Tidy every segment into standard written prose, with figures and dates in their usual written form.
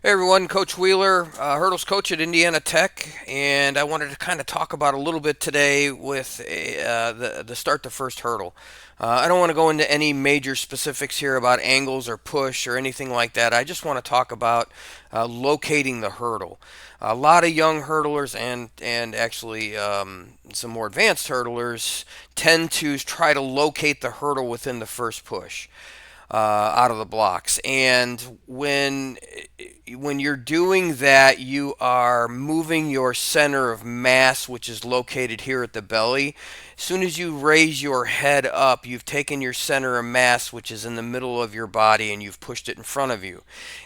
Hey everyone, Coach Wheeler, hurdles coach at Indiana Tech, and I wanted to kind of talk about a little bit today with the start the first hurdle. I don't want to go into any major specifics here about angles or push or anything like that. I just want to talk about locating the hurdle. A lot of young hurdlers and actually some more advanced hurdlers tend to try to locate the hurdle within the first push out of the blocks. And when you're doing that, you are moving your center of mass, which is located here at the belly. As soon as you raise your head up, you've taken your center of mass, which is in the middle of your body, and you've pushed it in front of you.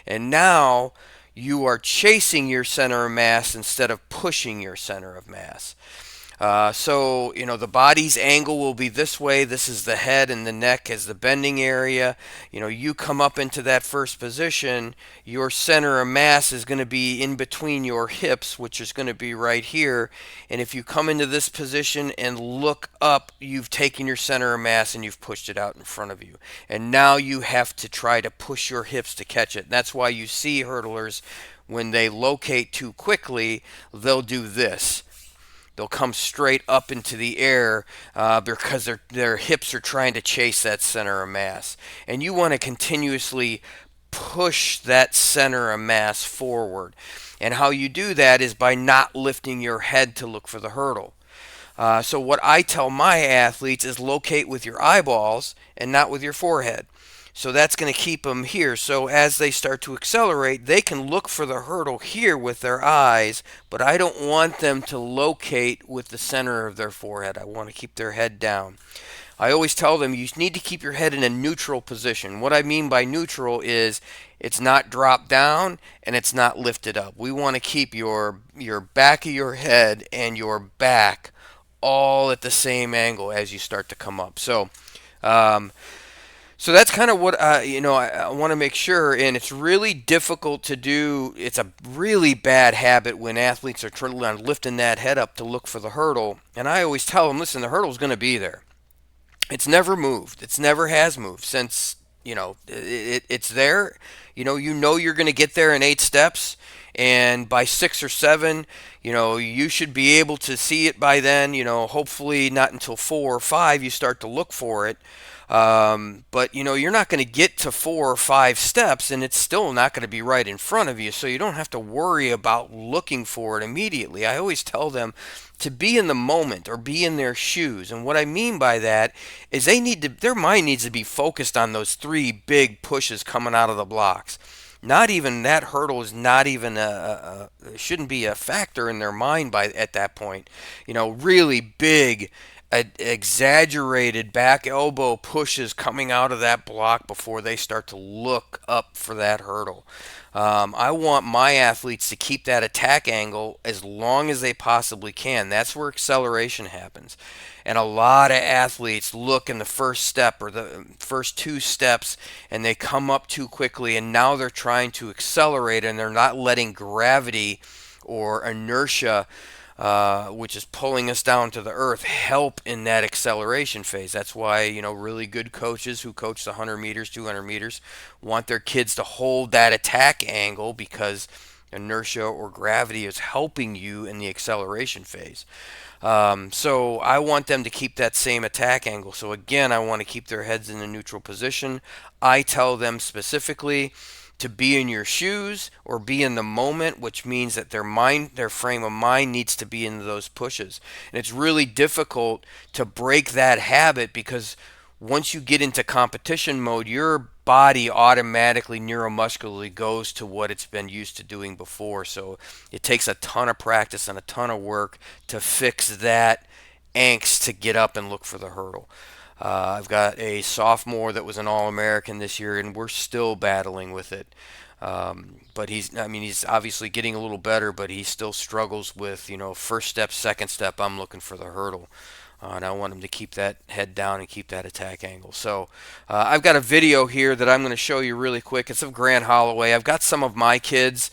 And now you are chasing your center of mass instead of pushing your center of mass. So the body's angle will be this way. This is the head and the neck as the bending area. You come up into that first position. Your center of mass is going to be in between your hips, which is going to be right here. And if you come into this position and look up, you've taken your center of mass and you've pushed it out in front of you. And now you have to try to push your hips to catch it. That's why you see hurdlers, when they locate too quickly, they'll do this. They'll come straight up into the air because their hips are trying to chase that center of mass. And you want to continuously push that center of mass forward. And how you do that is by not lifting your head to look for the hurdle. So, what I tell my athletes is locate with your eyeballs and not with your forehead. So that's going to keep them here. So as they start to accelerate, they can look for the hurdle here with their eyes, but I don't want them to locate with the center of their forehead. I want to keep their head down. I always tell them you need to keep your head in a neutral position. What I mean by neutral is it's not dropped down and it's not lifted up. We want to keep your back of your head and your back all at the same angle as you start to come up. Um, so that's kind of what I want to make sure, and it's really difficult to do. It's a really bad habit when athletes are lifting that head up to look for the hurdle. And I always tell them, listen, the hurdle's going to be there. It's never moved. It's never has moved since it's there. You know you're going to get there in 8 steps, and by 6 or 7, you should be able to see it by then. Hopefully not until 4 or 5 you start to look for it. But you're not going to get to 4 or 5 steps, and it's still not going to be right in front of you. So you don't have to worry about looking for it immediately. I always tell them to be in the moment or be in their shoes. And what I mean by that is their mind needs to be focused on those 3 big pushes coming out of the blocks. Not even that hurdle is not even shouldn't be a factor in their mind by at that point. Really big, exaggerated back elbow pushes coming out of that block before they start to look up for that hurdle. I want my athletes to keep that attack angle as long as they possibly can. That's where acceleration happens. And a lot of athletes look in the first step or the first 2 steps and they come up too quickly, and now they're trying to accelerate and they're not letting gravity or inertia, which is pulling us down to the earth, help in that acceleration phase. That's why, really good coaches who coach the 100 meters, 200 meters want their kids to hold that attack angle because inertia or gravity is helping you in the acceleration phase. So I want them to keep that same attack angle. So again, I want to keep their heads in a neutral position. I tell them specifically to be in your shoes or be in the moment, which means that their frame of mind needs to be in those pushes. And it's really difficult to break that habit because once you get into competition mode, your body automatically neuromuscularly goes to what it's been used to doing before. So it takes a ton of practice and a ton of work to fix that angst to get up and look for the hurdle. I've got a sophomore that was an All-American this year, and we're still battling with it. But he's obviously getting a little better, but he still struggles with, first step, second step, I'm looking for the hurdle. And I want him to keep that head down and keep that attack angle. So I've got a video here that I'm going to show you really quick. It's of Grant Holloway. I've got some of my kids,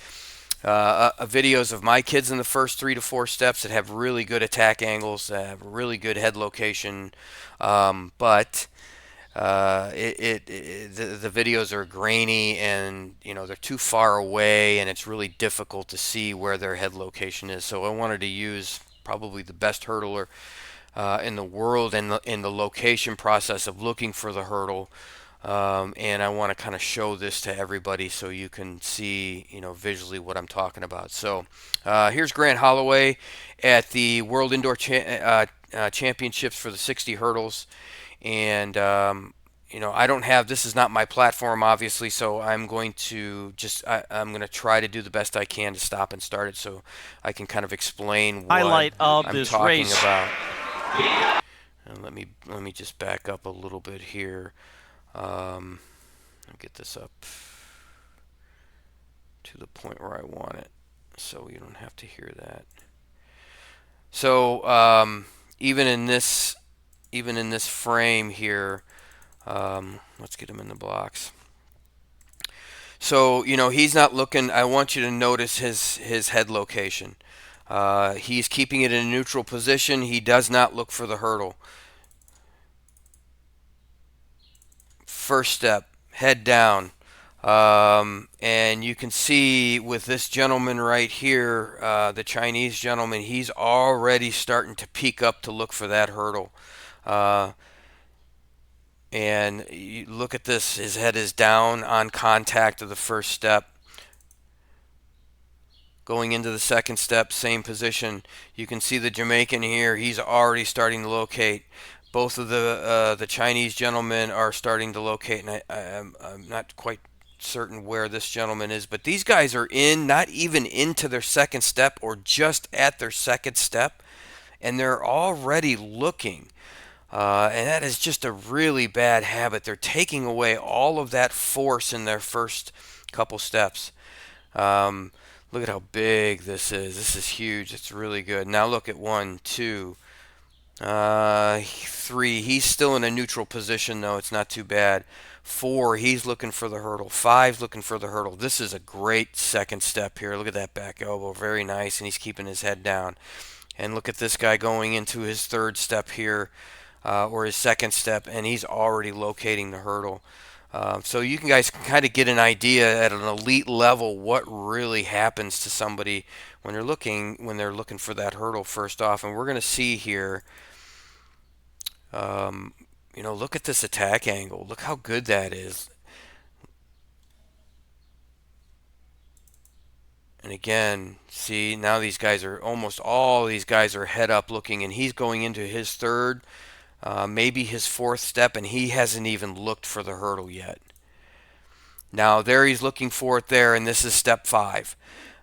videos of my kids in the first 3 to 4 steps that have really good attack angles, have really good head location. But the videos are grainy, and they're too far away, and it's really difficult to see where their head location is. So I wanted to use probably the best hurdler in the world in the location process of looking for the hurdle. And I want to kind of show this to everybody so you can see, visually what I'm talking about. So here's Grant Holloway at the World Indoor Championships for the 60 hurdles. And, I don't have, this is not my platform, obviously, so I'm going to I'm going to try to do the best I can to stop and start it so I can kind of explain what Highlight of I'm this talking race. about. And let me just back up a little bit here. I'll get this up to the point where I want it, so you don't have to hear that. So even in this frame here, let's get him in the blocks. So he's not looking. I want you to notice his head location. He's keeping it in a neutral position. He does not look for the hurdle. First step, head down. And you can see with this gentleman right here, the Chinese gentleman, he's already starting to peek up to look for that hurdle. Uh, and you look at this, his head is down on contact of the first step. Going into the second step, same position. You can see the Jamaican here, he's already starting to locate. Both of the Chinese gentlemen are starting to locate, and I'm not quite certain where this gentleman is, but these guys are not even into their second step or just at their second step, and they're already looking. And that is just a really bad habit. They're taking away all of that force in their first couple steps. Um, Look at how big this is. This is huge. It's really good. Now look at 1, 2, 3. He's still in a neutral position, though. It's not too bad. 4, he's looking for the hurdle. 5's looking for the hurdle. This is a great second step here. Look at that back elbow. Very nice. And he's keeping his head down. And look at this guy going into his third step here, or his second step, and he's already locating the hurdle. So you guys can kind of get an idea at an elite level what really happens to somebody when they're looking for that hurdle first off. And we're going to see here. Look at this attack angle. Look how good that is. And again, see, now almost all these guys are head up looking, and he's going into his third, maybe his fourth step, and he hasn't even looked for the hurdle yet. Now there he's looking for it there, and this is step 5.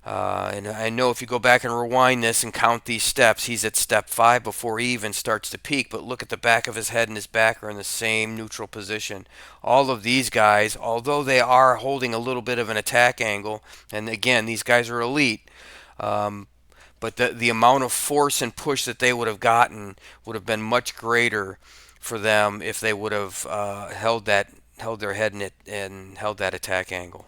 And I know if you go back and rewind this and count these steps, he's at step 5 before he even starts to peak. But look at the back of his head and his back are in the same neutral position. All of these guys, although they are holding a little bit of an attack angle, and again, these guys are elite, um, but the amount of force and push that they would have gotten would have been much greater for them if they would have held their head in it and held that attack angle.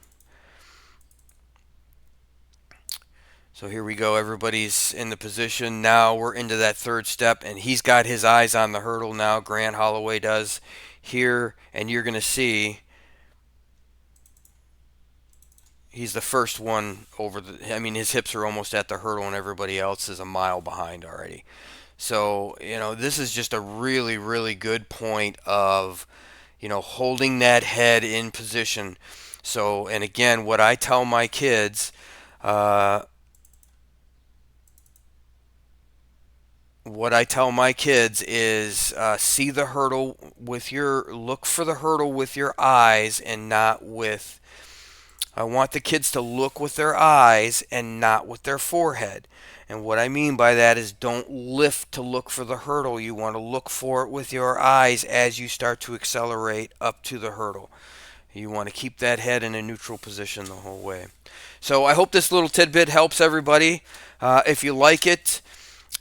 So here we go. Everybody's in the position. Now we're into that third step, and he's got his eyes on the hurdle now. Grant Holloway does here, and you're going to see he's the first one over his hips are almost at the hurdle, and everybody else is a mile behind already. So, this is just a really, really good point of, holding that head in position. So, and again, what I tell my kids, uh, is see the hurdle look for the hurdle with your eyes and not with. I want the kids to look with their eyes and not with their forehead. And what I mean by that is don't lift to look for the hurdle. You want to look for it with your eyes as you start to accelerate up to the hurdle. You want to keep that head in a neutral position the whole way. So I hope this little tidbit helps everybody. If you like it,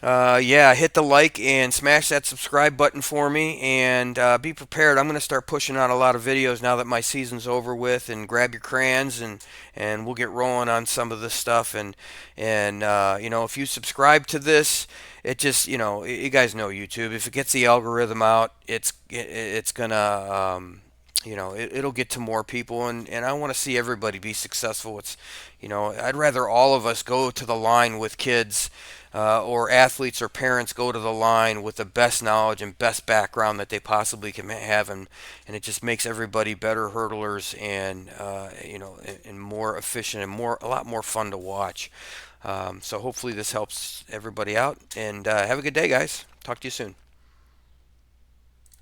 Yeah, hit the like and smash that subscribe button for me, and be prepared. I'm going to start pushing out a lot of videos now that my season's over with. And grab your crayons, and we'll get rolling on some of this stuff. And if you subscribe to this, it just you guys know YouTube. If it gets the algorithm out, it's gonna. It'll get to more people, and I want to see everybody be successful. I'd rather all of us go to the line with kids, or athletes or parents go to the line with the best knowledge and best background that they possibly can have, and it just makes everybody better hurdlers, and more efficient, and a lot more fun to watch. So hopefully this helps everybody out, and have a good day, guys. Talk to you soon.